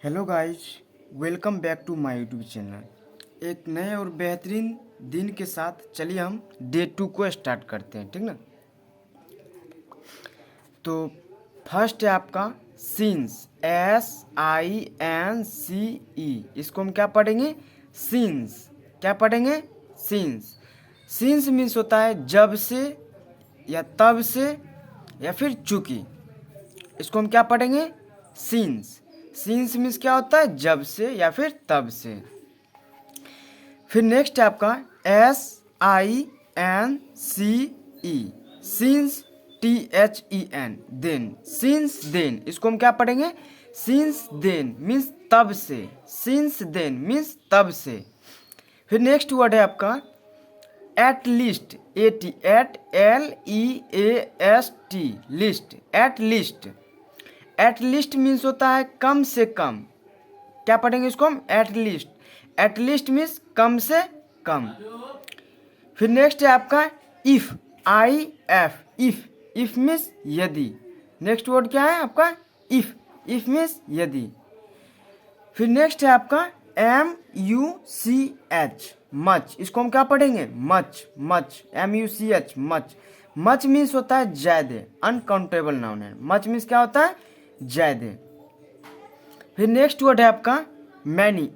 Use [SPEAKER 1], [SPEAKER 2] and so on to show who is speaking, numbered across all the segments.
[SPEAKER 1] Hello guys, welcome back to my YouTube channel. एक नए और बेहतरीन दिन के साथ चलिए हम डे 2 को स्टार्ट करते हैं, ठीक ना। तो फर्स्ट है आपका सीन्स, SINCE। इसको हम क्या पढ़ेंगे? सीन्स। क्या पढ़ेंगे? सीन्स। सीन्स मीन्स होता है जब से या तब से या फिर चूंकि। इसको हम क्या पढ़ेंगे? सीन्स। सीन्स मीन्स क्या होता है? जब से या फिर तब से। फिर नेक्स्ट है आपका SINCE, since, THEN, then. Since then, इसको हम क्या पढ़ेंगे? सिंस देन मीन्स तब से। सिंस देन मीन्स तब से। फिर नेक्स्ट वर्ड है आपका at least, AT, least. At least. At least means होता है कम से कम। क्या पढ़ेंगे इसको हम? At least. At least means कम से कम। फिर नेक्स्ट है आपका इफ, IF, इफ मीन्स यदि। नेक्स्ट वर्ड क्या है आपका? इफ मीन्स यदि। फिर नेक्स्ट है आपका MUCH, मच। इसको हम क्या पढ़ेंगे? Much. MUCH, much. Much means होता है ज्यादा, अनकाउंटेबल नाउन है। मच मीन्स क्या होता है? ज्यादा। फिर नेक्स्ट वर्ड है आपका मैनी,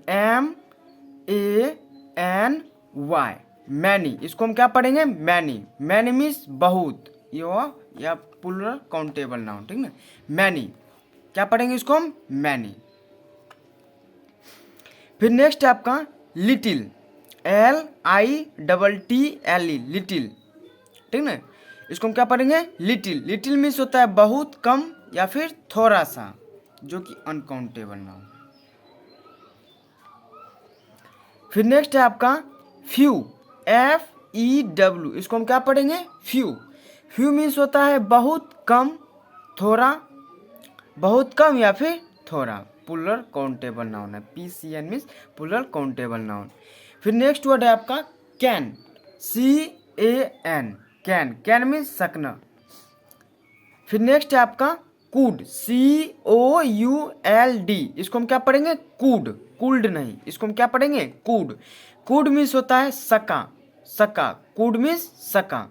[SPEAKER 1] MANY, मैनी। इसको हम क्या पढ़ेंगे? मैनी। मैनी मीन्स बहुत, या प्लूरल काउंटेबल नाउन, ठीक ना। मैनी। क्या पढ़ेंगे इसको हम? मैनी। फिर नेक्स्ट है आपका लिटिल, LITTLE, लिटिल, ठीक ना। इसको हम क्या पढ़ेंगे? लिटिल। लिटिल मीन्स होता है बहुत कम या फिर थोड़ा सा, जो कि अनकाउंटेबल नाउन। फिर नेक्स्ट है आपका फ्यू, FEW, इसको हम क्या पढ़ेंगे? फ्यू। फ्यू मीन्स होता है बहुत कम, थोड़ा, बहुत कम या फिर थोड़ा, प्लूरल काउंटेबल नाउन है। PCN means plural countable noun. फिर नेक्स्ट वर्ड है आपका कैन, CAN, कैन मीन्स सकना। फिर नेक्स्ट है आपका कूड, COULD, इसको हम क्या पढ़ेंगे? कूड। कूल्ड नहीं, इसको हम क्या पढ़ेंगे? कूड। कूड मीन्स होता है सका। कूड मीन्स सका।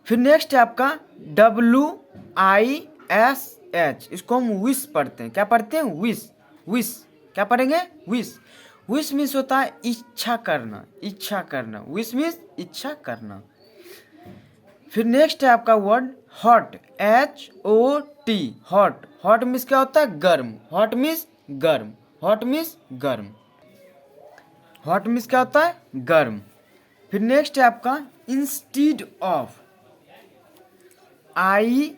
[SPEAKER 1] फिर नेक्स्ट है आपका WISH, इसको हम विश पढ़ते हैं। क्या पढ़ते हैं? विश। क्या पढ़ेंगे? विश। विश मीन्स होता है इच्छा करना। विश मीन्स इच्छा करना। फिर नेक्स्ट है आपका word hot, HOT, hot. Hot means क्या होता है? गर्म। हॉट मीन्स गर्म। हॉट मीन्स क्या होता है? गर्म। फिर नेक्स्ट है आपका इंस्टीड ऑफ, INSTEAD,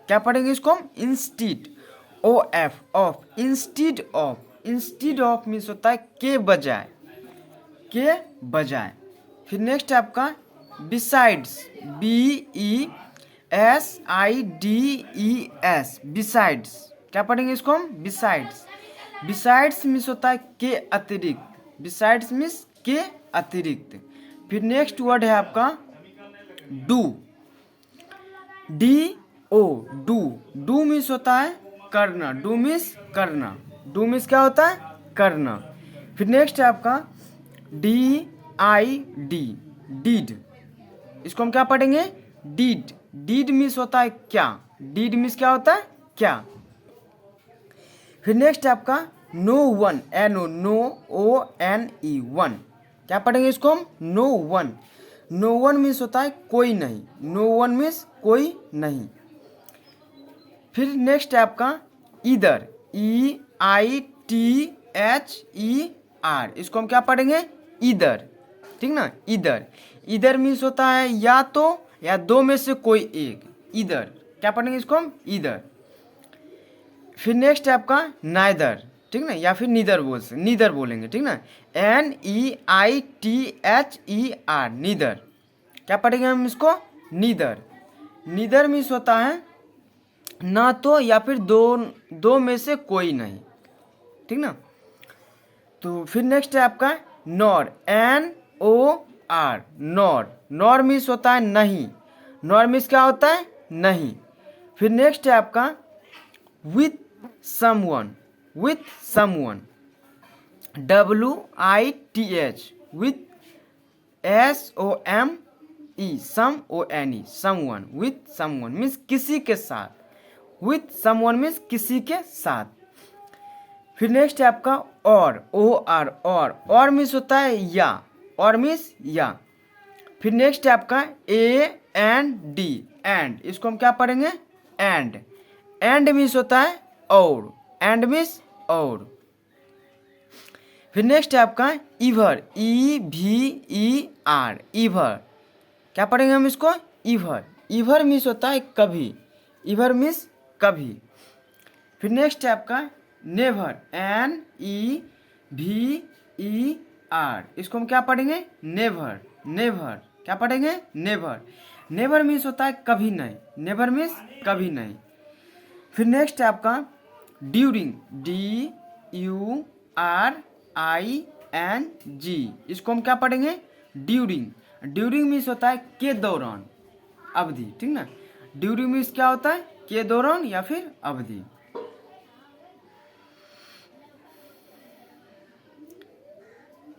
[SPEAKER 1] क्या पढ़ेंगे इसको हम? Instead, of. Instead of means होता है के बजाय। फिर नेक्स्ट है आपका बिसाइड्स, BESIDES, बिसाइड्स। क्या पढ़ेंगे इसको हम? बिसाइड्स। बिसाइड्स मीन्स होता है के अतिरिक्त। फिर नेक्स्ट वर्ड है आपका डू, DO, डू मीन्स होता है करना। डू मीन्स क्या होता है? करना। फिर नेक्स्ट है आपका DID, डीड। इसको हम क्या पढ़ेंगे? डीड मीन्स होता है क्या। डीड मीन्स क्या होता है? क्या। फिर नेक्स्ट है आपका नो वन, NOONE, वन। क्या पढ़ेंगे इसको हम? नो वन मीन्स होता है कोई नहीं। नो वन मीन्स कोई नहीं। फिर नेक्स्ट है आपका इधर, EITHER, इसको हम क्या पढ़ेंगे? इधर, ठीक ना। इधर मीन्स होता है या तो या दो में से कोई एक। इधर। क्या पढ़ेंगे इसको हम? इधर। फिर नेक्स्ट है आपका नाइदर, ठीक ना, या फिर नीदर बोलेंगे, ठीक ना। NEITHER, neither. क्या पढ़ेंगे हम इसको? नीदर मीन्स होता है ना तो या फिर दो में से कोई नहीं, ठीक ना। तो फिर नेक्स्ट है आपका नॉर, NOR, नॉर मीन्स होता है नहीं। नॉर मीन्स क्या होता है? नहीं। फिर नेक्स्ट है आपका with someone, with someone, WITH, with SOME, SONE, someone, with someone means किसी के साथ, विथ समवन मीन्स किसी के साथ। फिर नेक्स्ट है आपका और, OR, और मीन्स होता है या, और मीन्स या। फिर नेक्स्ट है आपका AND, एंड, इसको हम क्या पढ़ेंगे, एंड मीन्स होता है और, एंड मीन्स और। फिर नेक्स्ट है आपका इवर, EVER, इवर, क्या पढ़ेंगे हम इसको, इवर, इवर मीन्स होता है कभी, इवर मीन्स कभी। फिर नेक्स्ट है आपका नेवर, NEVER, इसको हम क्या पढ़ेंगे, नेवर, नेवर, क्या पढ़ेंगे, नेवर, नेवर मीन्स होता है कभी नहीं, नेवर मीन्स कभी नहीं। फिर नेक्स्ट है आपका ड्यूरिंग, DURING, इसको हम क्या पढ़ेंगे, ड्यूरिंग, ड्यूरिंग मीन्स होता है के दौरान, अवधि, ठीक ना। ड्यूरिंग मीन्स क्या होता है, के दौरान या फिर अवधि।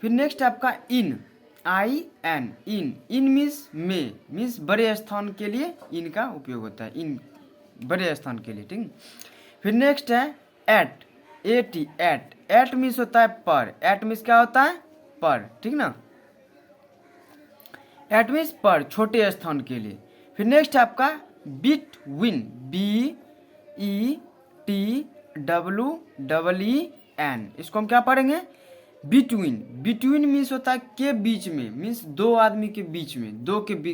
[SPEAKER 1] फिर नेक्स्ट आपका इन, IN, इन मीन्स में, मीन्स बड़े स्थान के लिए इन का उपयोग होता है, इन बड़े स्थान के लिए, ठीक। फिर नेक्स्ट है एट, एट मीन्स होता है पर, एट मीन्स क्या होता है, पर, ठीक ना, एट मीन्स पर, छोटे स्थान के लिए। फिर नेक्स्ट है आपका बिटवीन, BETWEEN, इसको हम क्या पढ़ेंगे, बिटवीन, बिटवीन मीन्स होता है के बीच में, मीन्स दो आदमी के बीच में,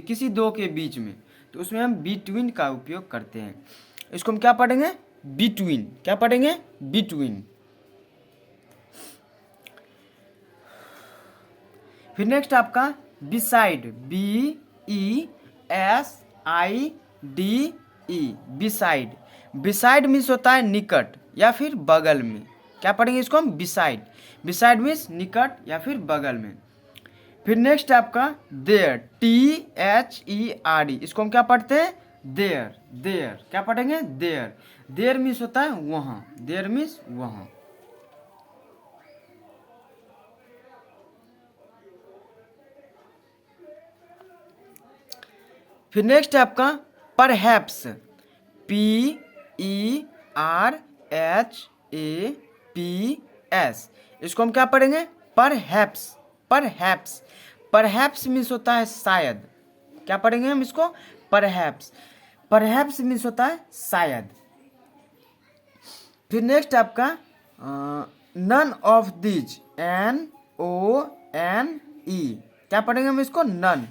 [SPEAKER 1] किसी दो के बीच में, तो उसमें हम बिटवीन का उपयोग करते हैं, इसको हम क्या पढ़ेंगे, बिटवीन, क्या पढ़ेंगे, बिटवीन। फिर नेक्स्ट आपका beside, BESIDE, beside, beside means होता है निकट या फिर बगल में, क्या पढ़ेंगे इसको हम, बिसाइड, बिसाइड मीन्स निकट या फिर बगल में। फिर नेक्स्ट आपका देयर, THERE, इसको हम क्या पढ़ते हैं, देयर, देयर, क्या पढ़ेंगे, देयर, देयर मीन्स होता है वहां, देयर मीन्स वहां। फिर नेक्स्ट है आपका परहैप्स, PERHAPS, इसको हम क्या पढ़ेंगे, परहैप्स, परहैप्स, परहैप्स मीन्स होता है शायद, क्या पढ़ेंगे हम इसको, परहैप्स, परहैप्स मीन्स होता है शायद। फिर नेक्स्ट आपका नन ऑफ दीज, NONE, क्या पढ़ेंगे हम इसको, नन।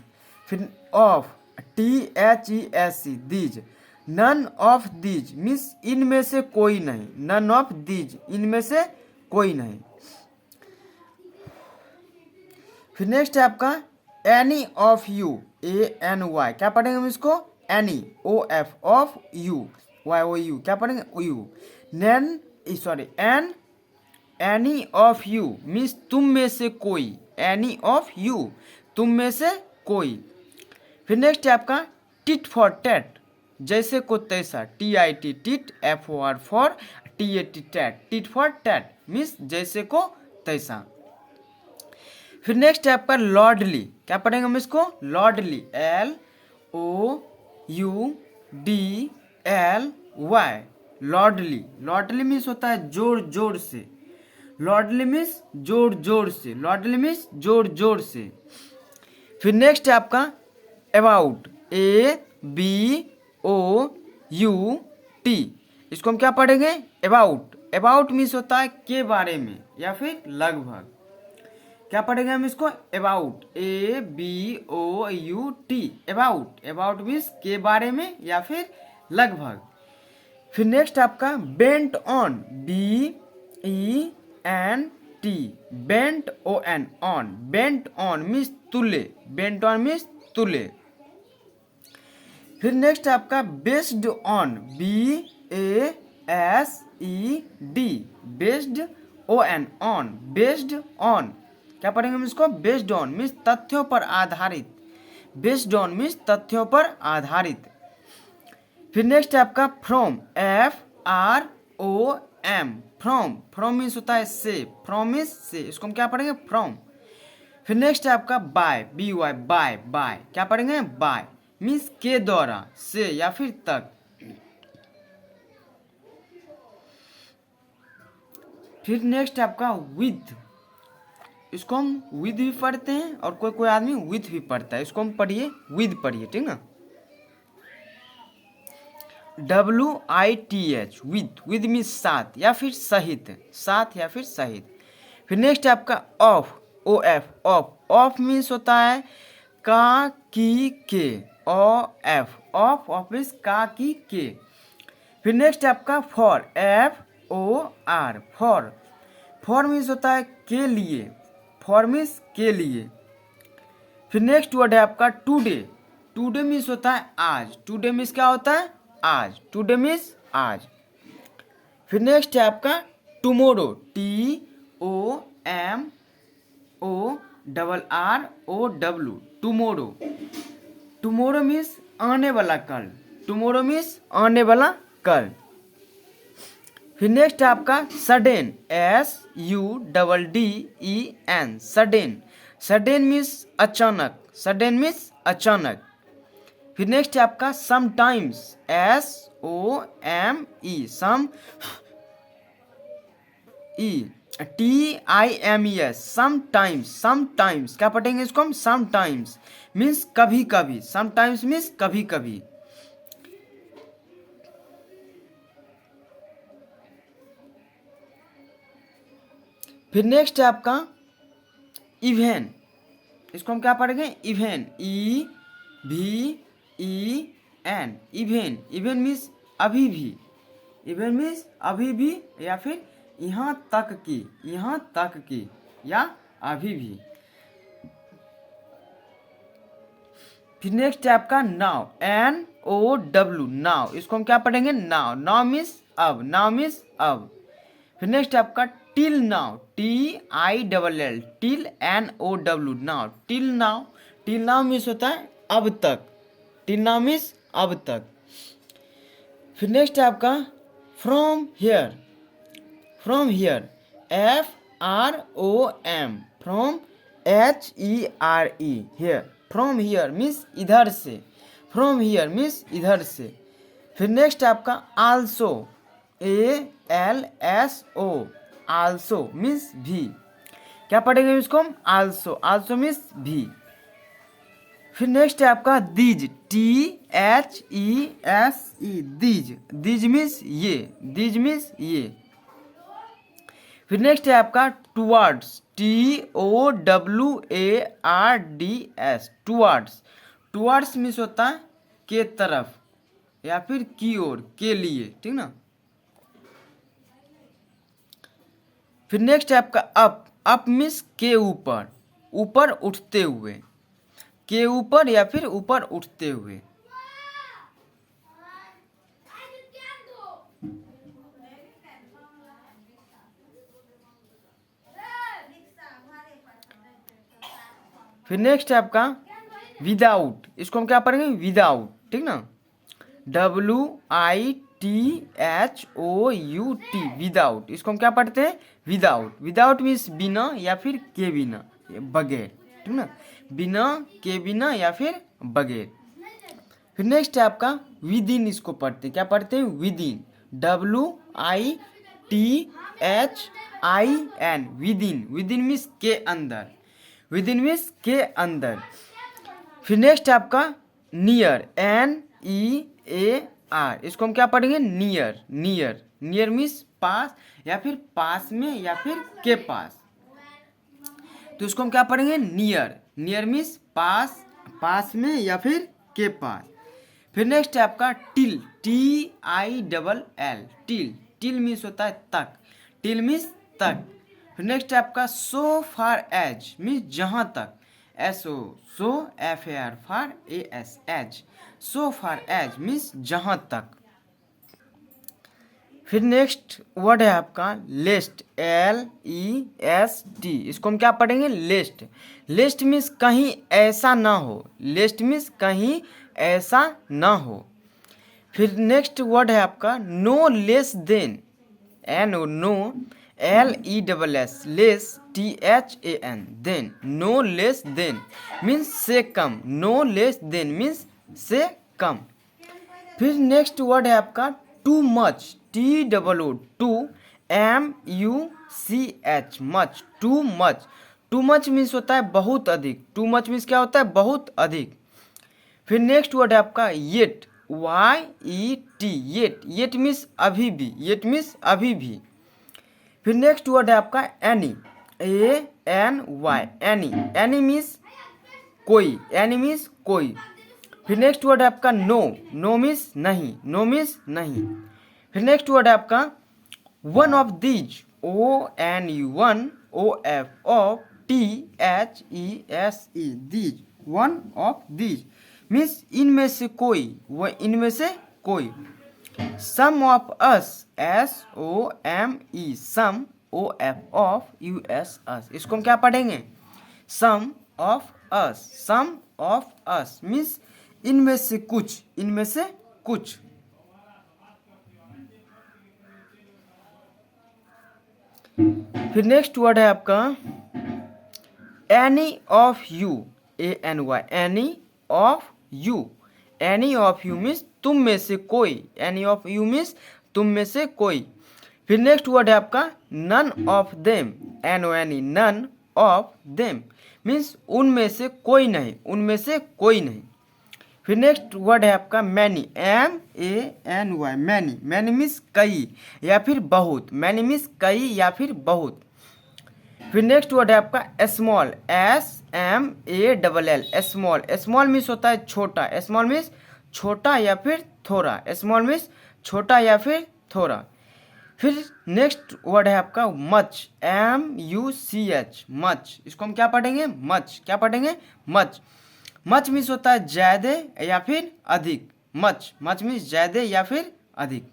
[SPEAKER 1] फिर of, THESE, these, none of these means इनमें से कोई नहीं, नन ऑफ दीज, इनमें से कोई नहीं। फिर नेक्स्ट है आपका एनी ऑफ यू, ANY, क्या पढ़ेंगे हम इसको, any, OF, of you, YOU, क्या पढ़ेंगे, you. None, sorry, any of you means तुम में से कोई, एनी ऑफ यू, तुम में से कोई। फिर नेक्स्ट है आपका टिट फॉर टैट, जैसे को तैसा, TIT, tit, FOR, for, TAT, tat, tit for tat means जैसे को तैसा। फिर नेक्स्ट है आपका लॉर्डली, क्या पढ़ेंगे हम इसको, लॉर्डली, LOUDLY, लॉर्डली, लॉर्डली मीन्स होता है जोर जोर से, लॉर्डली मीन्स जोर जोर से, लॉर्डली मीन्स जोर जोर से। फिर नेक्स्ट है आपका अबाउट, ABOUT, इसको हम क्या पढ़ेंगे, अबाउट, अबाउट मीन्स होता है के बारे में या फिर लगभग, क्या पढ़ेंगे हम इसको, about, ABOUT, about, about means के बारे में या फिर लगभग। फिर नेक्स्ट आपका bent on, BENT, bent ON, on, bent on means तुले, बेंट ऑन मीन्स तुले। फिर नेक्स्ट आपका based on, BASED, based ON, on, based on, क्या पढ़ेंगे हम इसको, बेस्ड ऑन मीन्स तथ्यों पर आधारित, बेस्ड ऑन मीन्स तथ्यों पर आधारित। फिर नेक्स्ट है आपका फ्रॉम, FROM, फ्रॉम मीन्स होता है से, फ्रॉम इज से, इसको हम क्या पढ़ेंगे फ्रॉम। फिर नेक्स्ट है आपका बाय, BY, बाय क्या पढ़ेंगे बाय मीन्स के द्वारा, से या फिर तक। फिर नेक्स्ट है आपका विद, इसको हम विद भी पढ़ते हैं और कोई कोई आदमी विथ भी पढ़ता है, इसको हम पढ़िए विद पढ़िए, ठीक ना। WITH, विद मीन्स साथ या फिर सहित, साथ या फिर सहित। फिर नेक्स्ट है आपका ऑफ, ऑफ मीन्स होता है का की के, ऑफ मीन्स का की के। फिर नेक्स्ट है आपका फॉर, FOR, फॉर मीन्स होता है के लिए, फॉर मीन्स के लिए। फिर नेक्स्ट वर्ड है आपका टुडे मीन्स होता है आज, टुडे मीन्स क्या होता है आज, टुडे मीन्स आज। फिर नेक्स्ट है आपका टुमोरो, TOMORROW, टुमोरो मीन्स आने वाला कल, टुमोरो मीन्स आने वाला कल। फिर नेक्स्ट है आपका सडेन, SUDDEN, सडेन मीन्स अचानक, सडेन मीन्स अचानक। फिर नेक्स्ट है आपका समटाइम्स, SOME, सम TIMES, समटाइम्स क्या पढ़ेंगे इसको हम समटाइम्स मीन्स कभी कभी, समटाइम्स मीन्स कभी कभी। फिर नेक्स्ट है आपका इवेन, इसको हम क्या पढ़ेंगे इवेन, EVEN, इवेन मीन्स अभी भी, इवेन मीन्स अभी भी या फिर यहाँ तक की या अभी भी। फिर नेक्स्ट है आपका नाउ, NOW, नाउ, इसको हम क्या पढ़ेंगे नाउ मीन्स अब, नाउ मीन्स अब। फिर नेक्स्ट है आपका till now, TILL, till NOW, now, till now means होता है अब तक, टिल नाउ मीन्स अब तक। फिर नेक्स्ट है आपका from here, FROM, from HERE, here, from here means इधर से, फ्रॉम हियर मीन्स इधर से। फिर नेक्स्ट है आपका आल्सो, ALSO, आल्सो मीन्स भी, क्या पढ़ेंगे इसको हम आल्सो मीन्स भी। फिर नेक्स्ट है आपका दीज, THESE, दीज मीन्स ये। फिर नेक्स्ट है आपका टुवर्ड्स, TOWARDS, टुवर्ड्स मीन्स होता है के तरफ या फिर की ओर, के लिए, ठीक ना। फिर नेक्स्ट है आपका अप मीन्स के ऊपर उठते हुए, के ऊपर या फिर ऊपर उठते हुए। फिर नेक्स्ट है आपका विदाउट, इसको हम क्या पढ़ेंगे विदाउट, ठीक ना, WITHOUT, विदाउट, इसको हम क्या पढ़ते हैं विदाउट मीन्स बिना या फिर के बिना, बगैर, ठीक ना, बिना के बिना या फिर बगैर। फिर नेक्स्ट है आपका विद इन, इसको पढ़ते हैं क्या पढ़ते हैं with in, WITHIN, with in means के अंदर, विद इन मीन्स के अंदर। फिर नेक्स्ट है आपका नियर, NEAR, इसको हम क्या पढ़ेंगे नियर मीन्स पास या फिर पास में या फिर के पास, तो इसको हम क्या पढ़ेंगे नियर मीन्स पास में या फिर के पास। फिर नेक्स्ट है आपका टिल, TILL, टिल मीन्स होता है तक, टिल मीन्स तक। फिर नेक्स्ट है आपका सो फार एज मीन्स जहाँ तक, SOFAR, एज, सो फार एज मीन्स जहाँ तक। फिर नेक्स्ट वर्ड है आपका लेस्ट, LEST, इसको हम क्या पढ़ेंगे लेस्ट मीन्स कहीं ऐसा ना हो, लेस्ट मीन्स कहीं ऐसा ना हो। फिर नेक्स्ट वर्ड है आपका no less than, N O no, LESS, less THAN, than, no less than means से कम, नो लेस देन मीन्स से कम। फिर नेक्स्ट वर्ड है आपका too much, TOO, too MUCH, much, too much. Too much means होता है बहुत अधिक, टू मच मीन्स क्या होता है बहुत अधिक। फिर नेक्स्ट वर्ड है आपका yet, YET, yet, yet means अभी भी, येट मीन्स अभी भी। फिर नेक्स्ट वर्ड है आपका any, ANY, any, any means कोई, एनी मीन्स कोई। फिर नेक्स्ट वर्ड है आपका नो, नो मीन्स नहीं, नो मीन्स नहीं। फिर नेक्स्ट वर्ड है आपका one of these, ONE, one, OF, of, THESE, these, one of these means इनमें से कोई, वह इनमें से कोई। Some of us, SOME, some, OF, of, US, इसको हम क्या पढ़ेंगे, some of us, some of us means इनमें से कुछ, इनमें से कुछ। फिर नेक्स्ट वर्ड है आपका any of you, ANY, any of you, any of you means तुम में से कोई, एनी ऑफ यू मीन्स तुम में से कोई। फिर नेक्स्ट वर्ड है आपका none of them, NONE, none of them means उनमें से कोई नहीं, उनमें से कोई नहीं। फिर नेक्स्ट वर्ड है आपका many, MANY, many, many means कई या फिर बहुत, मैनी मीन्स कई या फिर बहुत। फिर नेक्स्ट वर्ड है आपका small, SMALL, small, small means होता है छोटा, स्मॉल मीन्स छोटा या फिर थोड़ा, स्मॉल मीन्स छोटा या फिर थोड़ा। फिर नेक्स्ट वर्ड है आपका मच, MUCH, मच, इसको हम क्या पढ़ेंगे, मच, क्या पढ़ेंगे, मच। मच मीन्स होता है ज्यादा या फिर अधिक, मच, मच मीन्स ज्यादा या फिर अधिक।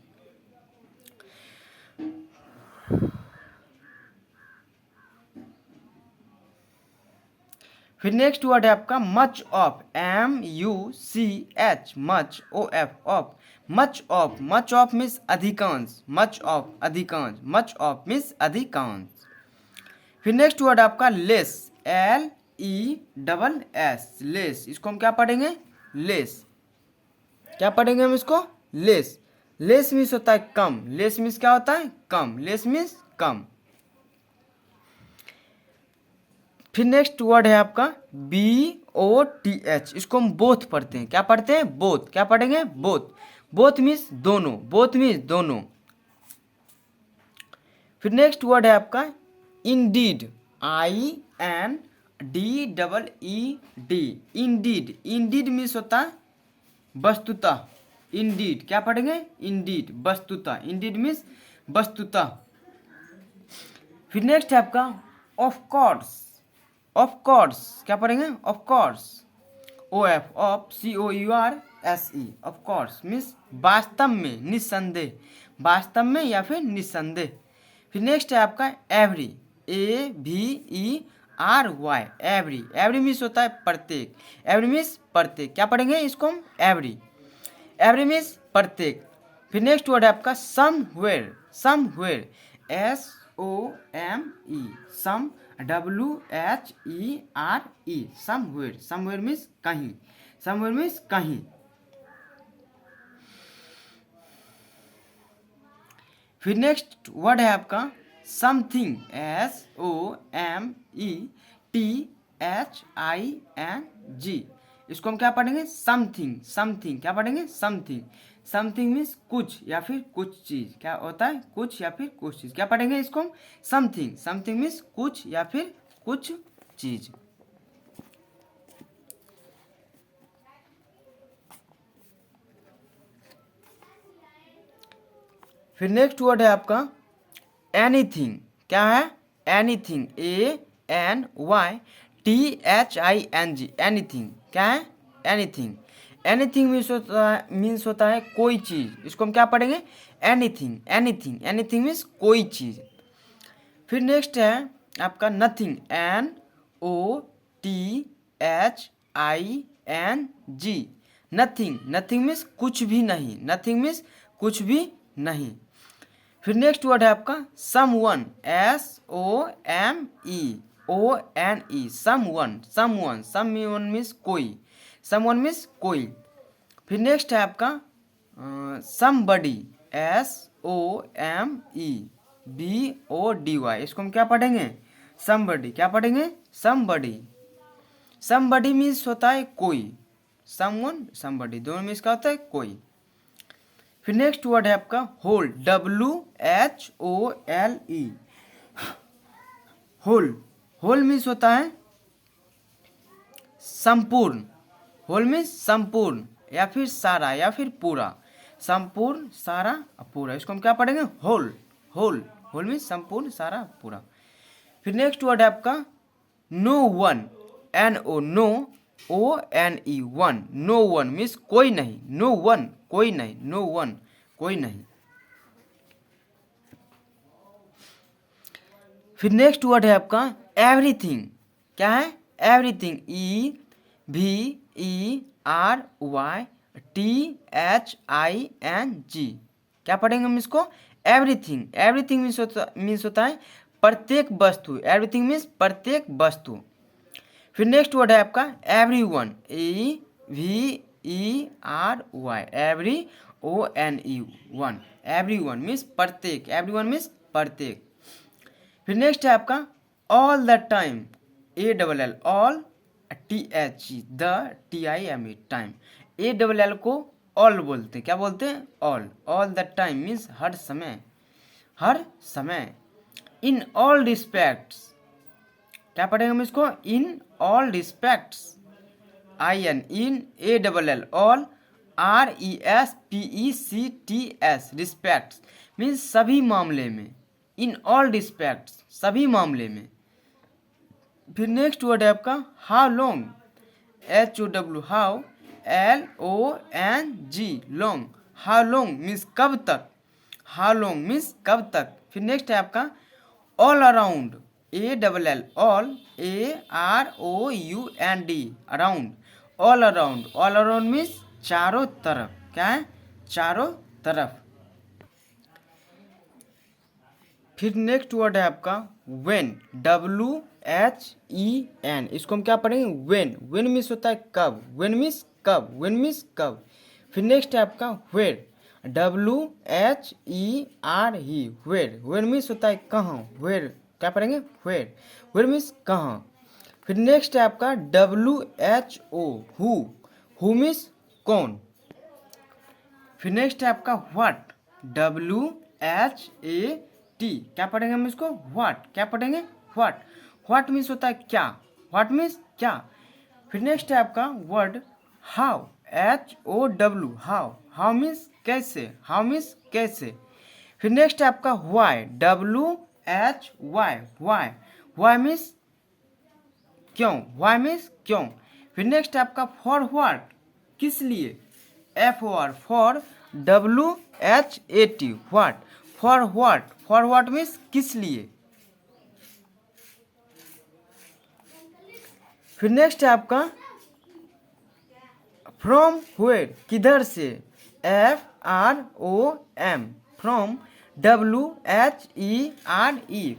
[SPEAKER 1] फिर नेक्स्ट वर्ड है आपका much of, MUCH, much, OF, of, much of, much of means अधिकांश, मच ऑफ, अधिकांश, मच ऑफ मीन्स अधिकांश। फिर नेक्स्ट वर्ड आपका लेस, LESS, लेस, इसको हम क्या पढ़ेंगे, लेस, क्या पढ़ेंगे हम इसको, लेस। लेस मीन्स होता है कम, लेस मीन्स क्या होता है, कम, लेस मीन्स कम। फिर नेक्स्ट वर्ड है आपका BOTH, इसको हम बोथ पढ़ते हैं, क्या पढ़ते हैं, बोथ, क्या पढ़ेंगे, बोथ, बोथ मीन्स दोनों, बोथ मीन्स दोनों। फिर नेक्स्ट वर्ड है आपका Indeed, INDEED, Indeed, Indeed means होता है वस्तुतः, इंडीड, क्या पढ़ेंगे, इंडीड, वस्तुतः, इंडीड मीन्स वस्तुतः। फिर नेक्स्ट है आपका ऑफ कोर्स, ऑफ कोर्स, क्या पढ़ेंगे, of course, OF, of, COURSE, of course means वास्तव में, निस्संदेह, वास्तव में या फिर निस्संदेह। फिर नेक्स्ट है आपका every, AVERY, every, every means होता है प्रत्येक, एवरी मीन्स प्रत्येक, क्या पढ़ेंगे इसको हम, एवरी, एवरी मीन्स प्रत्येक। फिर नेक्स्ट वर्ड है आपका somewhere, somewhere, SOME, some, WHERE, somewhere, somewhere means कहीं, समवेयर मीन्स कहीं। फिर नेक्स्ट वर्ड है आपका समथिंग, SOMETHING, इसको हम क्या पढ़ेंगे, समथिंग, समथिंग, क्या पढ़ेंगे, समथिंग, समथिंग मीन्स कुछ या फिर कुछ चीज, क्या होता है, कुछ या फिर कुछ चीज, क्या पढ़ेंगे इसको हम, समथिंग, समथिंग मीन्स कुछ या फिर कुछ चीज। फिर नेक्स्ट वर्ड है आपका एनीथिंग, क्या है, एनीथिंग, ANYTHING, एनीथिंग, क्या है, एनीथिंग, एनीथिंग मीन्स होता है कोई चीज, इसको हम क्या पढ़ेंगे, एनीथिंग, एनीथिंग, एनीथिंग मीन्स कोई चीज। फिर नेक्स्ट है आपका nothing, NOTHING, nothing, nothing means कुछ भी नहीं, नथिंग मीन्स कुछ भी नहीं। फिर नेक्स्ट वर्ड है आपका someone, SOMEONE, someone, someone, someone means कोई, समवन मीन्स कोई। फिर नेक्स्ट है आपका समबडी, SOMEBODY, इसको हम क्या पढ़ेंगे? समबडी। क्या पढ़ेंगे? समबडी। समबडी मीन्स होता है कोई, समवन, समबडी दोनों मीन्स क्या होता है? कोई। फिर नेक्स्ट वर्ड है आपका whole, WHOLE, whole. Whole means होता है संपूर्ण, होल मीन्स संपूर्ण या फिर सारा या फिर पूरा, संपूर्ण, सारा, पूरा, इसको हम क्या पढ़ेंगे? होल, होल, होल मीन्स संपूर्ण, सारा, पूरा। फिर नेक्स्ट वर्ड है आपका no one, NO, no, ONE, one, no one means कोई नहीं, नो वन कोई नहीं, नो वन कोई नहीं। फिर नेक्स्ट वर्ड है आपका एवरीथिंग। क्या है? Everything, EVERYTHING। क्या पढ़ेंगे हम इसको? एवरीथिंग। एवरीथिंग मीन्स होता है प्रत्येक वस्तु, एवरीथिंग मीन्स प्रत्येक वस्तु। फिर नेक्स्ट वर्ड है आपका everyone, EVERY, EVERY, one, everyone means प्रत्येक, एवरीवन मीन्स प्रत्येक। फिर नेक्स्ट है आपका all the time, ALL, all, THE, the, TIME, time, ALL को ऑल बोलते हैं। क्या बोलते हैं? All. All the time means हर समय, हर समय। इन ऑल रिस्पेक्ट्स, क्या पढ़ेंगे हम इसको? In all respects, IN, in, ALL, all, RESPECTS, respects means सभी मामले में, इन ऑल रिस्पेक्ट्स, सभी मामले में। फिर नेक्स्ट वर्ड है आपका how long, HOW, how, LONG, long, how long means कब तक, हाउ लॉन्ग मीन्स कब तक। फिर नेक्स्ट है आपका all around, ALL, all, AROUND, around, all around, all around means चारों तरफ। क्या है? चारों तरफ। फिर नेक्स्ट वर्ड है आपका व्हेन, WHEN, इसको हम क्या पढ़ेंगे? व्हेन। व्हेन मीन्स होता है कब, व्हेन मीन्स कब, व्हेन मीन्स कब। फिर नेक्स्ट है आपका where, WHERE, where. Where means होता है कहाँ, वेयर। क्या पढ़ेंगे? वेयर। वेयर मीन्स कहाँ। फिर नेक्स्ट है आपका WHO, हु मीन्स कौन। फिर नेक्स्ट है आपका व्हाट, WHAT, क्या पढ़ेंगे हम इसको? व्हाट। क्या पढ़ेंगे? व्हाट। व्हाट मीन्स होता है क्या, व्हाट मीन्स क्या। फिर नेक्स्ट है आपका word how, HOW, how, how means कैसे, हाउ मीन्स कैसे। फिर नेक्स्ट है आपका why, WHY, why, why means क्यों, व्हाई मीन्स क्यों। फिर नेक्स्ट है आपका फॉर व्हाट, किस लिए, FOR, for, WHAT, what, for what, for what means किस लिए। फिर नेक्स्ट है आपका फ्रॉम व्हेयर, किधर से, FROM, from, WHERE,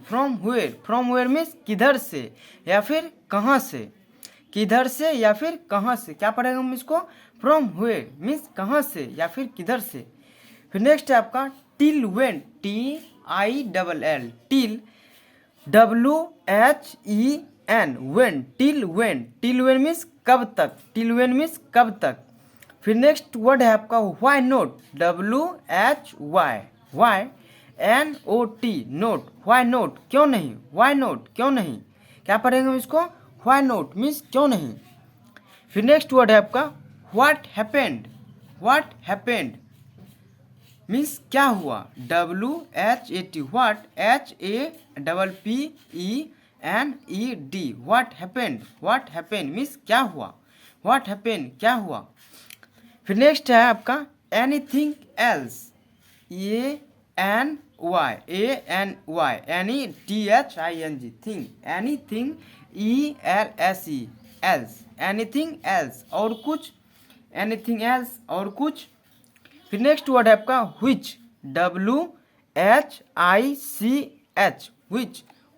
[SPEAKER 1] from where. From where means किधर से या फिर कहाँ से, किधर से या फिर कहाँ से। क्या पढ़ेंगे हम इसको? फ्रॉम व्हेयर मीन्स कहाँ से या फिर किधर से। फिर नेक्स्ट है आपका till when, TILL, till, WHEN, when, till when. Till when means कब तक, टिल व्हेन मीन्स कब तक। फिर नेक्स्ट वर्ड है आपका why not, WHY, why, NOT, note, why not, क्यों नहीं, व्हाई नॉट, क्यों नहीं। क्या पढ़ेंगे हम इसको? व्हाई नॉट मीन्स क्यों नहीं। फिर नेक्स्ट वर्ड है आपका what happened, what happened means क्या हुआ, WHAT, what, HAPPENED, what happened. What happened means क्या हुआ, व्हाट हैपेंड, क्या हुआ। फिर नेक्स्ट है आपका anything else, ANY, ANY, thing, anything, ELSE, else, anything else, और कुछ, एनीथिंग एल्स, और कुछ। फिर नेक्स्ट वर्ड है आपका which, WHICH,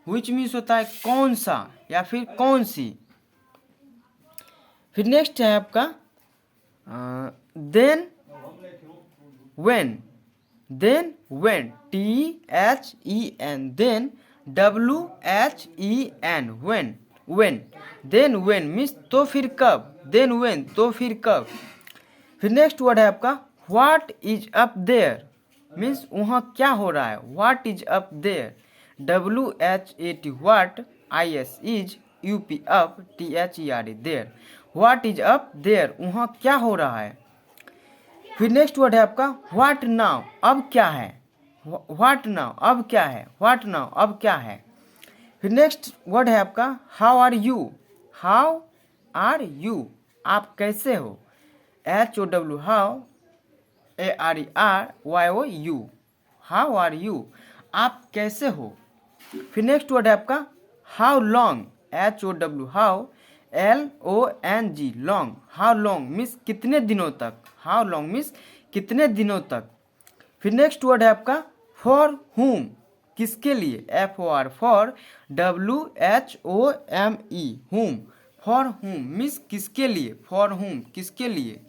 [SPEAKER 1] which मीन्स होता है कौन सा या फिर कौन सी। फिर नेक्स्ट है आपका then, when, THEN, then, WHEN, then when means तो फिर कब, then when तो फिर कब। फिर नेक्स्ट वर्ड है आपका what is up there, means वहाँ क्या हो रहा है, what is up there, WHAT, what, IS is, UP up, THERE, there, what is up there, वहाँ क्या हो रहा है। फिर नेक्स्ट वर्ड है आपका व्हाट नाउ, अब क्या है, व्हाट नाउ अब क्या है, व्हाट नाउ अब क्या है। फिर नेक्स्ट वर्ड है आपका how are you, how are you, आप कैसे हो, HOW, how, ARERYOU, how are you, आप कैसे हो। फिर नेक्स्ट वर्ड है आपका how long, HOW, how, LONG, long, how long means कितने दिनों तक, हाउ लॉन्ग मीन्स कितने दिनों तक। फिर नेक्स्ट वर्ड है आपका फॉर हुम, किसके लिए, FOR, फॉर, WHOME, हुम, फॉर हुम मीन्स किसके लिए, फॉर हुम किसके लिए।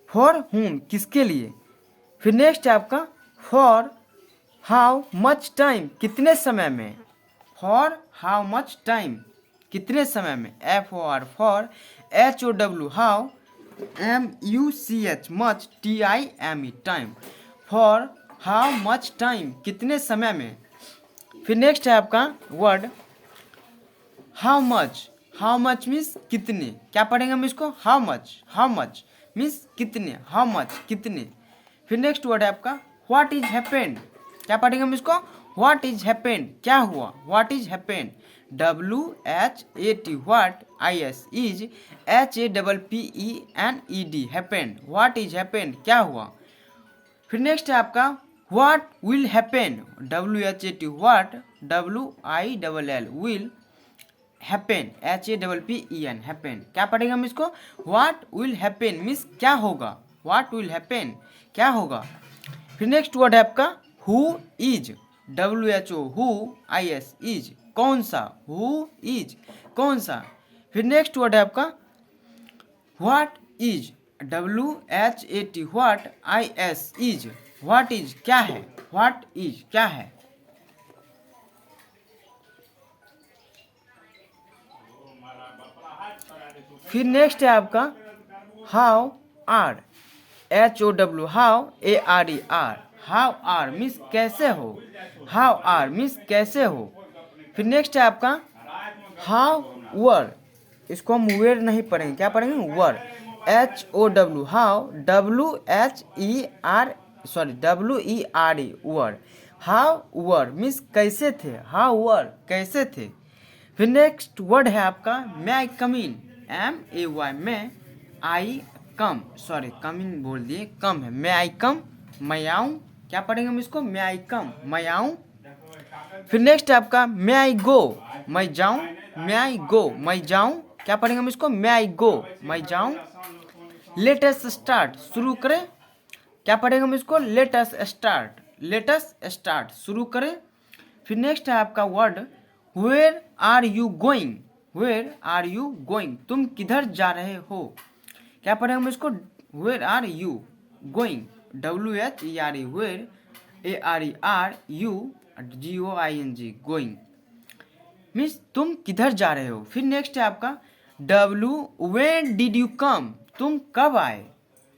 [SPEAKER 1] फॉर हुम किसके लिए। फिर नेक्स्ट है आपका फॉर हाउ मच टाइम, कितने समय में, फॉर हाउ मच टाइम कितने समय में, FOR, for, HOW, how, MUCH, much, TIME, time, for how much time कितने समय में। फिर नेक्स्ट है आपका वर्ड हाउ मच मीन्स कितने, क्या पढ़ेंगे हम इसको, हाउ मच मीन्स कितने, हाउ मच कितने। फिर नेक्स्ट वर्ड है आपका व्हाट इज हैपेंड, क्या पढ़ेंगे हम इसको, व्हाट इज हैपेंड, क्या हुआ, what is happened, WHAT, what, IS is, HAPPENED, happened, what is happened क्या हुआ। फिर नेक्स्ट है आपका what will happen, WHAT, what, WILL, will, happen, HAPPEN, happen, क्या पढ़ेंगे हम इसको, व्हाट विल हैपन मीन्स क्या होगा, व्हाट विल हैपन क्या होगा। फिर नेक्स्ट वर्ड है आपका who is, WHO, who, IS is, कौन सा, हु इज कौन सा। फिर नेक्स्ट वर्ड है आपका what is, WHAT, what, IS is, what is क्या है, व्हाट इज क्या है। फिर नेक्स्ट है आपका how are, HOW, how, ARER, how are means कैसे हो, हाउ आर मीन्स कैसे हो। फिर नेक्स्ट है आपका हाउ वर, इसको हम वेर नहीं पढ़ेंगे, क्या पढ़ेंगे, वर, HOW, how, WERE, were, how were means कैसे थे, हाउ वर कैसे थे। फिर नेक्स्ट वर्ड है आपका मे आई कम इन, MAY, में, आई कम, सॉरी कम इन बोल दिए, कम है, मे आई कम, मैं आऊँ, क्या पढ़ेंगे हम इसको, मे आई कम, मैं आऊँ। फिर नेक्स्ट है आपका मे आई गो, मैं जाऊँ, मे आई गो मैं जाऊँ, क्या पढ़ेंगे हम इसको, मे आई गो मैं जाऊँ। लेट अस स्टार्ट, शुरू करें, क्या पढ़ेंगे हम इसको, लेट अस स्टार्ट शुरू करें। फिर नेक्स्ट है आपका word where are you going, where are you going, तुम किधर जा रहे हो, क्या पढ़ेंगे हम इसको, where are you going, WHERE, where, ARERU, going means तुम किधर जा रहे हो। फिर नेक्स्ट है आपका व्हेन डिड यू कम, तुम कब आए,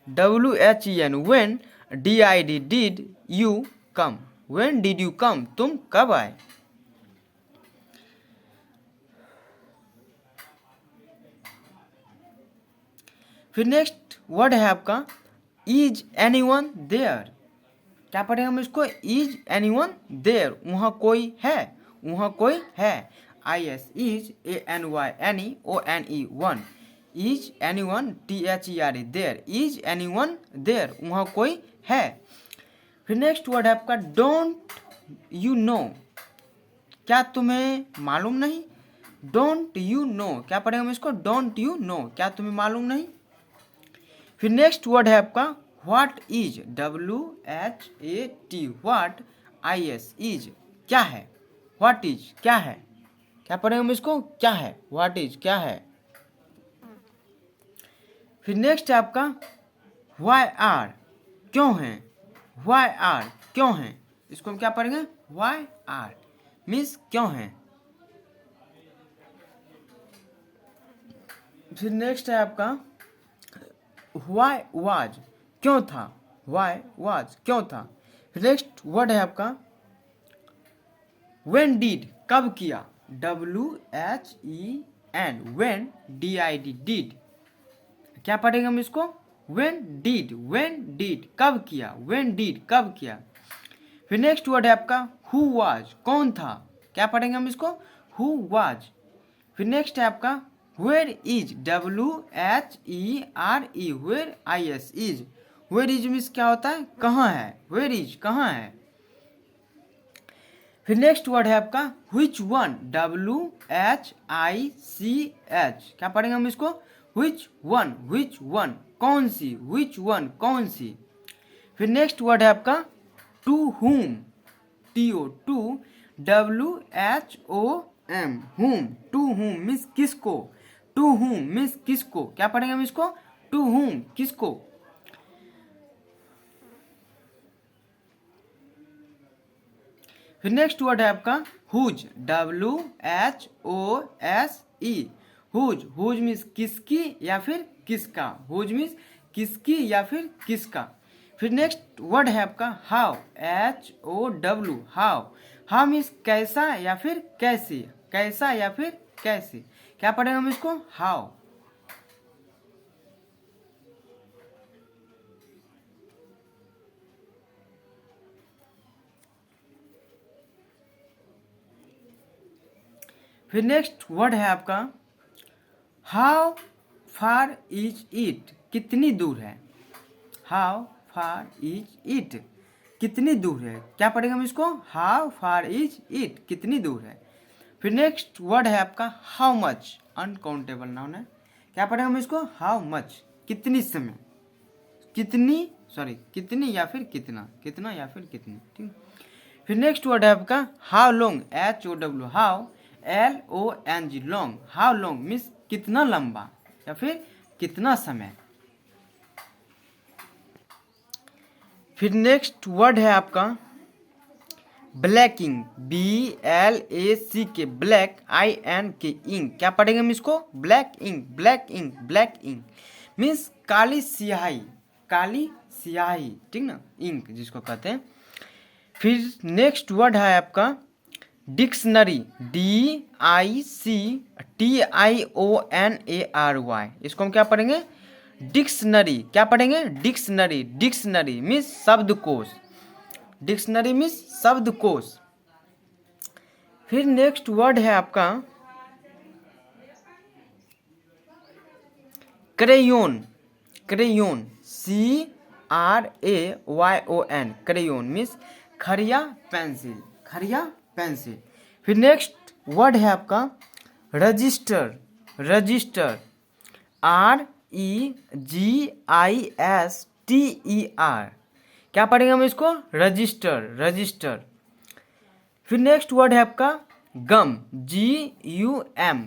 [SPEAKER 1] WHEN, when, DID, did you come, when did you come, तुम कब आए। फिर नेक्स्ट वर्ड है आपका इज एनीवन देयर, क्या पढ़ेंगे हम इसको, इज एनीवन देयर, वहाँ कोई है, वहाँ कोई है, IS is, ANYNEONE, one, is anyone, THERE, there, is anyone there, वहाँ कोई है। फिर नेक्स्ट वर्ड है आपका डोंट यू नो, क्या तुम्हें मालूम नहीं, डोंट यू नो, क्या पढ़ेंगे हम इसको, डोंट यू नो, क्या तुम्हें मालूम नहीं। फिर नेक्स्ट वर्ड है आपका what is, WHAT, what, IS, is, क्या है, व्हाट इज क्या है, क्या पढ़ेंगे हम इसको, क्या है, व्हाट इज क्या है। फिर नेक्स्ट है आपका वाई आर, क्यों है, वाई आर क्यों है, इसको हम क्या पढ़ेंगे, वाई आर मीन्स क्यों है। फिर नेक्स्ट है आपका वाई वाज, क्यों था, वाई वाज क्यों था। फिर नेक्स्ट वर्ड है आपका व्हेन डिड, कब किया, WHEN, व्हेन, DID, डिड, क्या पढ़ेंगे हम इसको, व्हेन डिड कब किया, व्हेन डिड कब किया। फिर नेक्स्ट वर्ड है आपका हु वाज, कौन था, क्या पढ़ेंगे हम इसको, हु वाज। फिर नेक्स्ट है आपका where is, WHERE, where, IS, is, where is means क्या होता है, कहाँ है, वेयर इज कहाँ है। फिर नेक्स्ट वर्ड है आपका which one, WHICH, क्या पढ़ेंगे हम इसको, which one कौन सी, which one कौन सी। फिर नेक्स्ट वर्ड है आपका to whom, TO, to, WHOM, whom, to whom means किसको, to whom मीन्स किसको, क्या पढ़ेंगे हम इसको, to whom किसको। फिर नेक्स्ट वर्ड है आपका हुज, WHOSE, हुज मीन्स किसकी या फिर किसका, हुज मीन्स किसकी या फिर किसका। फिर नेक्स्ट वर्ड है आपका हाउ, HOW, हाउ मीन्स कैसा या फिर कैसे, कैसा या फिर कैसे, क्या पढ़ेंगे हम इसको, हाउ। फिर नेक्स्ट वर्ड है आपका हाउ फार इज इट, कितनी दूर है, हाउ फार इज इट कितनी दूर है, क्या पढ़ेंगे हम इसको, हाउ फार इज इट कितनी दूर है। फिर नेक्स्ट वर्ड है आपका हाउ मच, अनकाउंटेबल नाउन है, क्या पढ़ेंगे हम इसको, हाउ मच कितनी समय, कितनी या फिर कितना, कितना या फिर कितनी, ठीक। फिर नेक्स्ट वर्ड है आपका how long, HOW, how, LONG, long, how long means कितना लंबा या फिर कितना समय। फिर नेक्स्ट वर्ड है आपका black ink, BLACK, black, INK, ink, क्या पढ़ेंगे हम इसको, black ink, black ink means काली स्याही, ठीक ना, इंक जिसको कहते हैं। फिर नेक्स्ट वर्ड है आपका डिक्शनरी, DICTIONARY, इसको हम क्या पढ़ेंगे, डिक्शनरी, क्या पढ़ेंगे, डिक्शनरी मीन्स शब्दकोश, डिक्शनरी मीन्स शब्दकोश। फिर नेक्स्ट वर्ड है आपका क्रेयोन, CRAYON, क्रेयोन मीन्स खरिया पेंसिल, फिर नेक्स्ट वर्ड है आपका रजिस्टर, REGISTER, क्या पढ़ेंगे हम इसको, रजिस्टर। फिर नेक्स्ट वर्ड है आपका गम, GUM,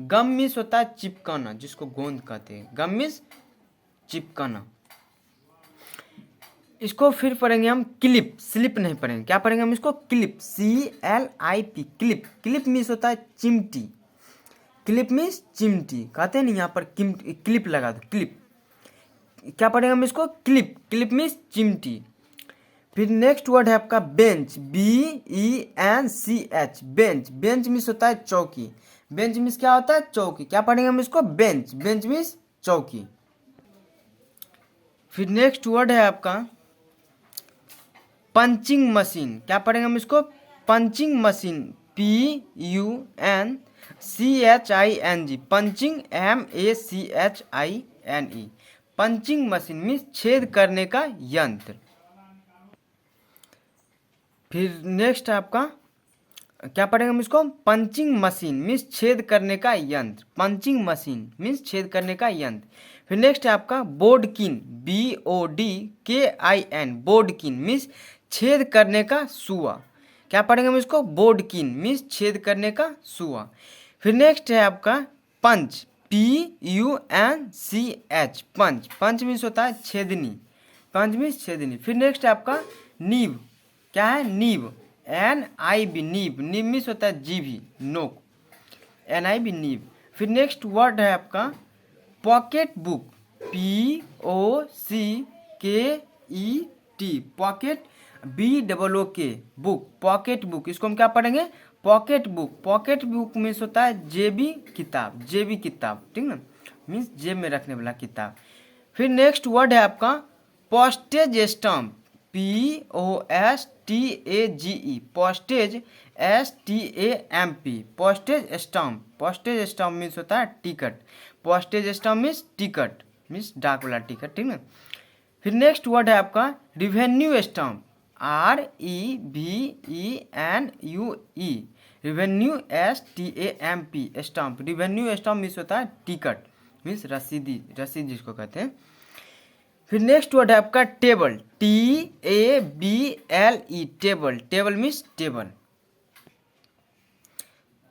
[SPEAKER 1] गम मीन्स होता है चिपकाना, जिसको गोंद कहते हैं, गम मीन्स चिपकाना। इसको फिर पढ़ेंगे हम क्लिप, स्लिप नहीं पढ़ेंगे, क्या पढ़ेंगे हम इसको, क्लिप, CLIP, क्लिप मीन्स होता है चिमटी, क्लिप मीन्स चिमटी, कहते हैं ना यहाँ पर क्लिप लगा दो, क्लिप, क्या पढ़ेंगे हम इसको, क्लिप मीन्स चिमटी। फिर नेक्स्ट वर्ड है आपका बेंच, BENCH, बेंच मीन्स होता है चौकी, बेंच मीन्स क्या होता है, चौकी, क्या पढ़ेंगे हम इसको, बेंच मीन्स चौकी। फिर नेक्स्ट वर्ड है आपका पंचिंग मशीन, क्या पढ़ेंगे हम इसको, punching machine, PUNCHING, punching, MACHINE, punching machine means छेद करने का यंत्र। फिर नेक्स्ट है आपका क्या पढ़ेंगे हम इसको, पंचिंग मशीन मीन्स छेद करने का यंत्र, पंचिंग मशीन मीन्स छेद करने का यंत्र। फिर नेक्स्ट है आपका बोडकिन, BODKIN, बोडकिन मीन्स छेद करने का सुआ। क्या पढ़ेंगे हम इसको, बोडकिन मीन्स छेद करने का सुआ। फिर नेक्स्ट है आपका पंच, PUNCH, पंच, पंच मीन्स होता है छेदनी, पंच मीन्स छेदनी। फिर नेक्स्ट है आपका नीब, क्या है, नीब, NIB, नीब, नीब मीन्स होता है जीभी, नोक, NIB, नीब। फिर नेक्स्ट वर्ड है आपका pocket book, POCKET, pocket, BOOK, book, pocket book. इसको हम क्या पढ़ेंगे, pocket book, pocket book means होता है जेबी किताब, जेबी किताब, ठीक ना, मीन्स जेब में रखने वाला किताब। फिर नेक्स्ट वर्ड है आपका postage stamp, POSTAGE, postage, STAMP, postage stamp, postage stamp means होता है ticket, postage stamp means ticket, means डाक वाला टिकट, ठीक ना। फिर नेक्स्ट वर्ड है आपका revenue stamp, REVENUE, revenue STAMP, stamp, revenue stamp means होता है टिकट, मीन्स रसीदी, रसीद जिसको कहते हैं। फिर नेक्स्ट वर्ड है आपका table, TABLE, table, table means table.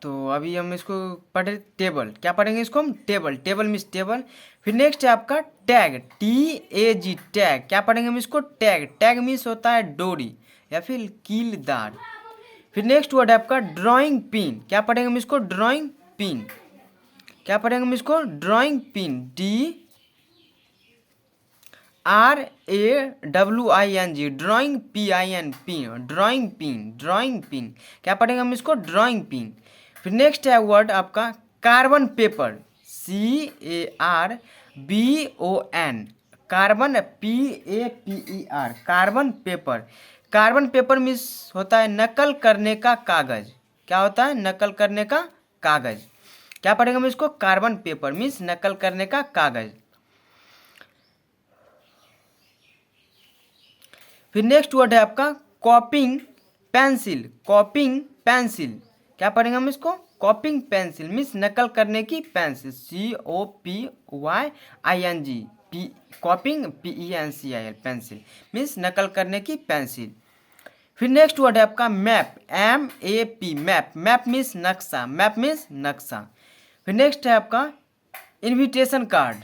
[SPEAKER 1] तो अभी हम इसको पढ़े टेबल, क्या पढ़ेंगे इसको हम, टेबल, टेबल मीन्स टेबल। फिर नेक्स्ट है आपका टैग, TAG, टैग, क्या पढ़ेंगे हम इसको, टैग, टैग मीन्स होता है डोरी या फिर कीलदार। फिर नेक्स्ट वर्ड है आपका ड्राइंग पिन, क्या पढ़ेंगे हम इसको, ड्राइंग पिन, क्या पढ़ेंगे हम इसको, drawing pin, DRAWING, drawing PIN, pin, drawing pin, drawing pin, क्या पढ़ेंगे हम इसको, ड्राइंग पिन। फिर नेक्स्ट है वर्ड आपका carbon paper, CARBON, carbon, PAPER, carbon paper, carbon paper means होता है नकल करने का कागज, क्या होता है, नकल करने का कागज। क्या पढ़ेंगे हम इसको, कार्बन पेपर मीन्स नकल करने का कागज। फिर नेक्स्ट वर्ड है आपका कॉपिंग पेंसिल, कॉपिंग पेंसिल, क्या पढ़ेंगे हम इसको, कॉपिंग पेंसिल मीन्स नकल करने की pencil, COPYING, कॉपिंग PENCIL, pencil means नकल करने की पेंसिल। फिर नेक्स्ट वर्ड है आपका map, MAP, map, map means नक्शा, मैप मीन्स नक्शा। फिर नेक्स्ट है आपका इन्विटेशन कार्ड,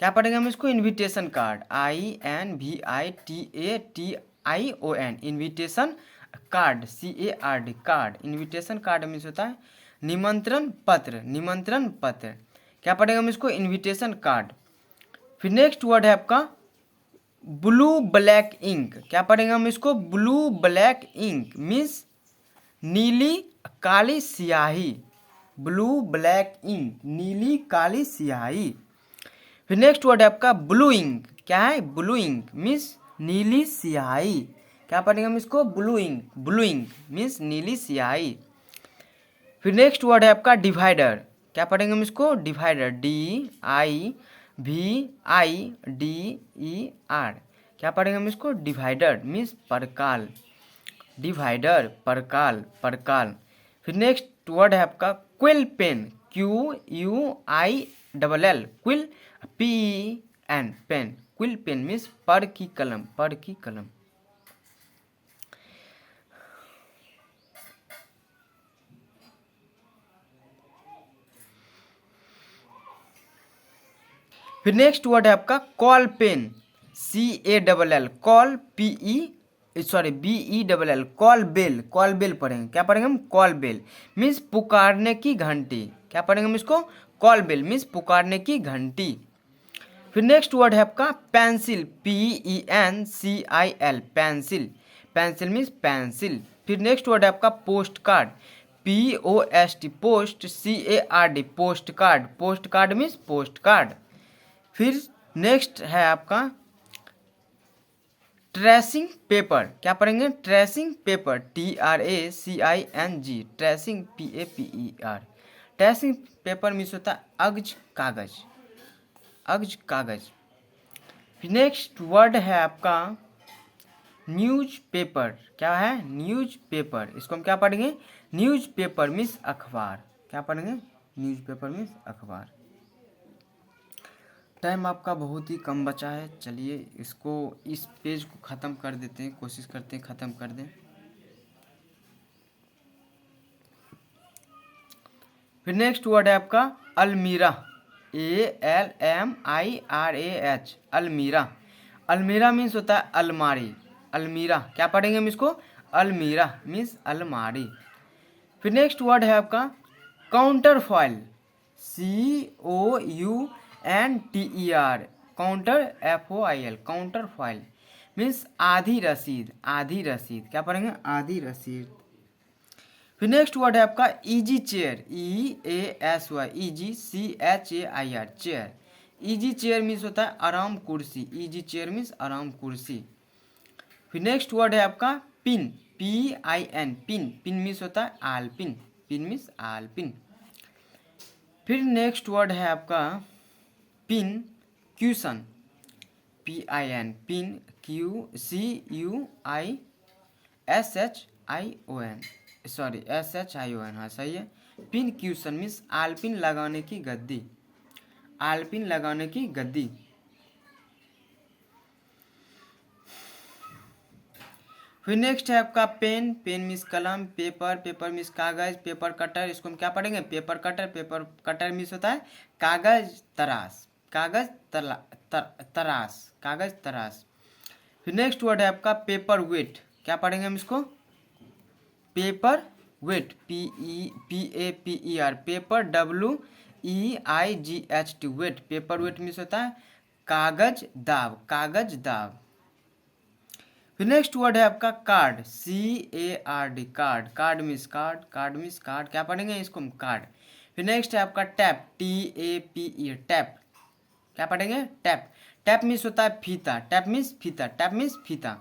[SPEAKER 1] क्या पढ़ेंगे हम इसको, invitation card, INVITATION, invitation card, CARD, card, invitation card means होता है निमंत्रण पत्र, निमंत्रण पत्र, क्या पढ़ेंगे हम इसको, इन्विटेशन कार्ड। फिर नेक्स्ट वर्ड है आपका ब्लू ब्लैक इंक, क्या पढ़ेंगे हम इसको, ब्लू ब्लैक इंक मीन्स नीली काली स्याही, ब्लू ब्लैक इंक, नीली काली स्याही। फिर नेक्स्ट वर्ड है आपका ब्लू इंक, क्या है, ब्लू इंक मीन्स नीली स्याही, क्या पढ़ेंगे हम इसको, blue ink, blue ink means नीली स्याही। फिर नेक्स्ट वर्ड है आपका डिवाइडर, क्या पढ़ेंगे हम इसको, डिवाइडर, DIVIDER, क्या पढ़ेंगे हम इसको, डिवाइडर मीन्स परकाल, डिवाइडर, परकाल, परकाल। फिर नेक्स्ट वर्ड है आपका quill pen, QUILL, quill, PEN, pen, quill pen means पर की कलम, पर की कलम। फिर नेक्स्ट वर्ड है आपका call pen, CALL, call, BELL, call bell, call bell पढ़ेंगे, क्या पढ़ेंगे हम, कॉल बेल मीन्स पुकारने की घंटी, क्या पढ़ेंगे हम इसको, कॉल बेल मीन्स पुकारने की घंटी। फिर नेक्स्ट वर्ड है आपका pencil, PENCIL, pencil, pencil means pencil. फिर नेक्स्ट वर्ड है आपका post card, POST, post, CARD, post card, post card means post card. फिर नेक्स्ट है आपका ट्रेसिंग पेपर, क्या पढ़ेंगे, tracing paper, TRACING, tracing PAPER, tracing paper means होता है अग्ज कागज, अग्ज कागज। फिर नेक्स्ट वर्ड है आपका न्यूज पेपर, क्या है न्यूज पेपर, इसको हम क्या पढ़ेंगे न्यूज पेपर मीन्स अखबार, क्या पढ़ेंगे न्यूज पेपर मीन्स अखबार। टाइम आपका बहुत ही कम बचा है, चलिए इसको इस पेज को ख़त्म कर देते हैं, कोशिश करते हैं ख़त्म कर दें। फिर नेक्स्ट वर्ड है आपका अलमीरा, ALMIRAH, अलमीरा। अलमीरा मीन्स होता है अलमारी, अलमीरा क्या पढ़ेंगे हम इसको अलमीरा मीन्स अलमारी। फिर नेक्स्ट वर्ड है आपका counter foil, COUNTER, counter FOIL, counter foil means आधी रसीद, आधी रसीद क्या पढ़ेंगे आधी रसीद। फिर नेक्स्ट वर्ड है आपका easy chair, EASY, easy CHAIR, chair. Easy chair means होता है आराम कुर्सी, इजी चेयर मीन्स आराम कुर्सी। फिर नेक्स्ट वर्ड है आपका pin, PIN, pin, pin means होता है आलपिन, पिन मीन्स आलपिन। फिर नेक्स्ट वर्ड है आपका pin caution, PIN, pin SHION, sorry SHION, हाँ सही है। पिन क्यूशन मीन्स आलपिन लगाने की गद्दी, आलपिन लगाने की गद्दी। फिर नेक्स्ट है आपका पेन, पेन मीन्स कलम, पेपर, पेपर मीन्स कागज, पेपर कटर, इसको हम क्या पढ़ेंगे paper cutter, paper cutter means होता है कागज तराश, कागज तराश, कागज तराश। फिर नेक्स्ट वर्ड है आपका पेपर वेट, क्या पढ़ेंगे हम इसको paperweight, PAPER, paper WEIGHT, weight, paperweight means होता है कागज दाब, कागज दाब। फिर नेक्स्ट वर्ड है आपका card, CARD, card, card means card, card means card, क्या पढ़ेंगे इसको हम कार्ड। फिर नेक्स्ट है आपका टैप, TAPE, टैप, क्या पढ़ेंगे टैप, टैप मीन्स होता है फीता, टैप मीन्स फीता, टैप मीन्स फीता।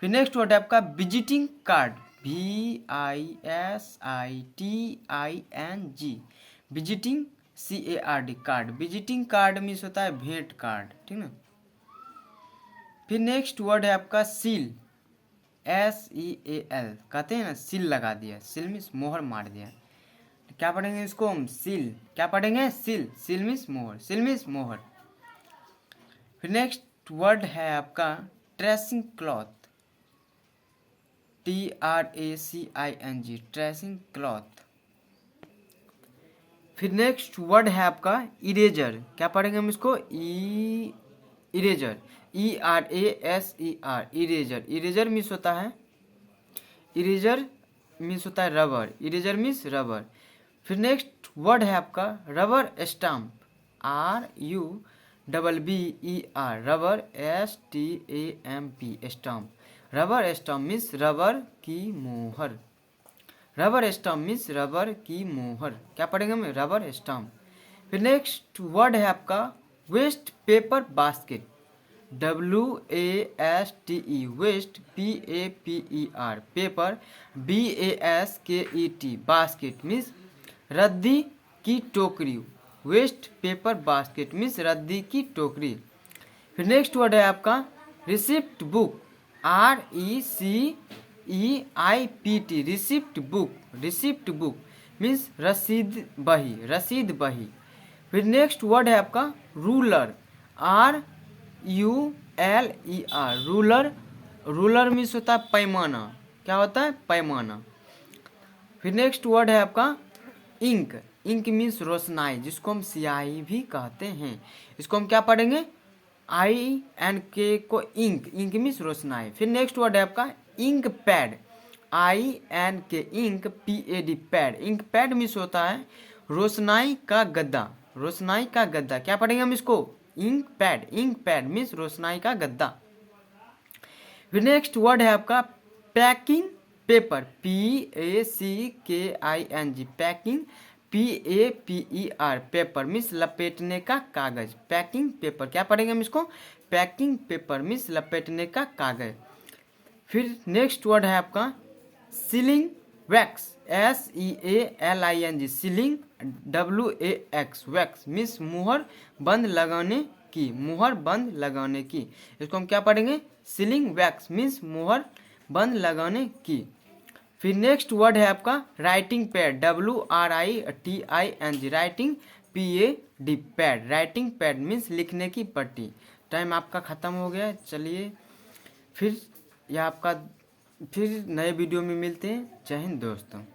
[SPEAKER 1] फिर नेक्स्ट वर्ड है आपका visiting card, VISITING, visiting CARD, card, visiting card means होता है भेंट कार्ड, ठीक ना। फिर नेक्स्ट वर्ड है आपका सील, SEAL, कहते हैं ना सील लगा दिया, सील मीन्स मोहर मार दिया, क्या पढ़ेंगे इसको हम सील, क्या पढ़ेंगे सील, सील मीन्स मोहर, सील मीन्स मोहर। फिर नेक्स्ट वर्ड है आपका tracing cloth, TRACING, tracing cloth. फिर नेक्स्ट वर्ड है आपका इरेजर, क्या पढ़ेंगे हम इसको eraser, ERASER, eraser, eraser means होता है, इरेजर मीन्स होता है रबर, इरेजर मीन्स रबर। फिर नेक्स्ट वर्ड है आपका rubber stamp, RUBBER, rubber STAMP, stamp, rubber stamp means rubber की मोहर, रबर स्टाम्प मीन्स रबर की मोहर, क्या पढ़ेंगे हम रबर स्टाम्प। फिर नेक्स्ट वर्ड है आपका waste paper basket, WASTE, waste PAPER, paper BASKET, basket means रद्दी की टोकरी, वेस्ट पेपर बास्केट मीन्स रद्दी की टोकरी। फिर नेक्स्ट वर्ड है आपका receipt book, RECEIPT, receipt book, receipt book means रसीद बही, रसीद बही। फिर नेक्स्ट वर्ड है आपका ruler, RULER, ruler, ruler means होता है पैमाना, क्या होता है पैमाना। फिर नेक्स्ट वर्ड है आपका इंक, इंक मीन्स रोशनाई, जिसको हम स्याही भी कहते हैं, इसको हम क्या पढ़ेंगे INK को इंक, इंक मीन्स रोशनाई। फिर नेक्स्ट वर्ड है आपका ink pad, INK, ink PAD, pad, ink pad means होता है रोशनाई का गद्दा, रोशनाई का गद्दा, क्या पढ़ेंगे हम इसको ink pad, ink pad means रोशनाई का गद्दा। फिर नेक्स्ट वर्ड है आपका packing paper, PACKING, packing PAPER, paper means लपेटने का कागज, पैकिंग पेपर, क्या पढ़ेंगे हम इसको पैकिंग पेपर मीन्स लपेटने का कागज। फिर नेक्स्ट वर्ड है आपका sealing wax, SEALING, ceiling WAX, wax means मुहर बंद लगाने की, मुहर बंद लगाने की। इसको हम क्या पढ़ेंगे? सीलिंग वैक्स मीन्स मुहर बंद लगाने की। फिर नेक्स्ट वर्ड है आपका writing pad, WRITING, writing PAD, pad, writing pad means लिखने की पट्टी। टाइम आपका ख़त्म हो गया। चलिए फिर यह आपका फिर नए वीडियो में मिलते हैं। जय हिंद दोस्तों।